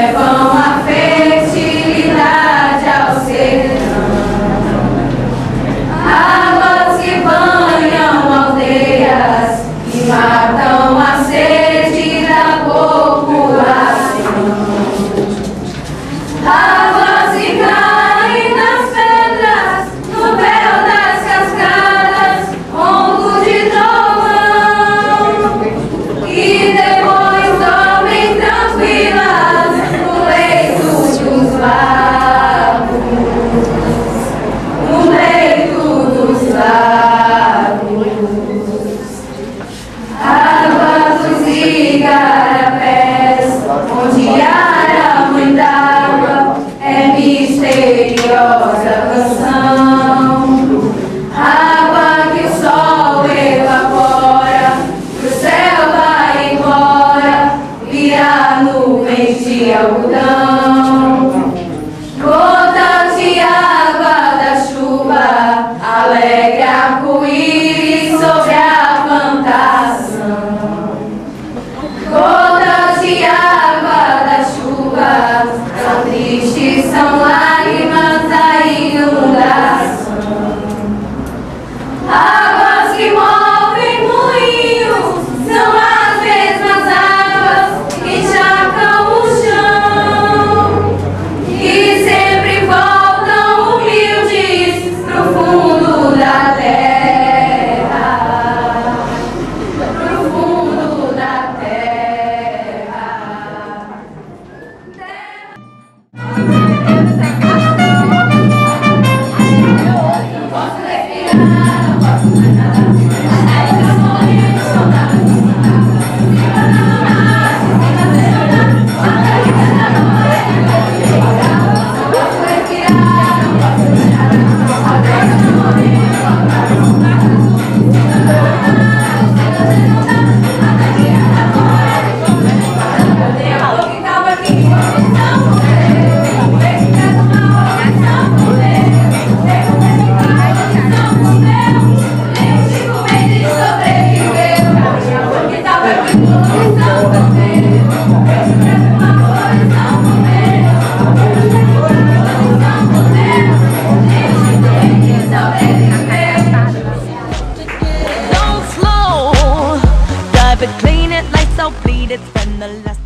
levam a fertilidade ao sertão. Águas que banham aldeias e matam a sede da população. Águas que caem nas pedras, no véu das cascadas, ronco de trovão, e depois dormem tranquilas no leito dos lagos, no leito dos lagos. Águas dos igarapés, onde a mãe d'água é misteriosa canção. Água que o sol evapora, que o céu vai embora, vira nuvens de algodão. Gotas de água da chuva, alegre arco-íris sobre a plantação. Gotas de água da chuva, tão tristes são lágrimas da inundação. Águas que movem moinhos, são as mesmas águas que encharcam o chão, e sempre voltam humildes pro fundo da terra, pro fundo da terra. Posso respirar, não posso mais nada. As regras morrendo, soldados. Posso respirar, não posso mais nada. As regras morrendo, soldados. Eu vou ficar aqui, não morrer. Vem ficar numa oração, morrer. Don't slow, drive it, clean it, lights out, bleed it, spend the last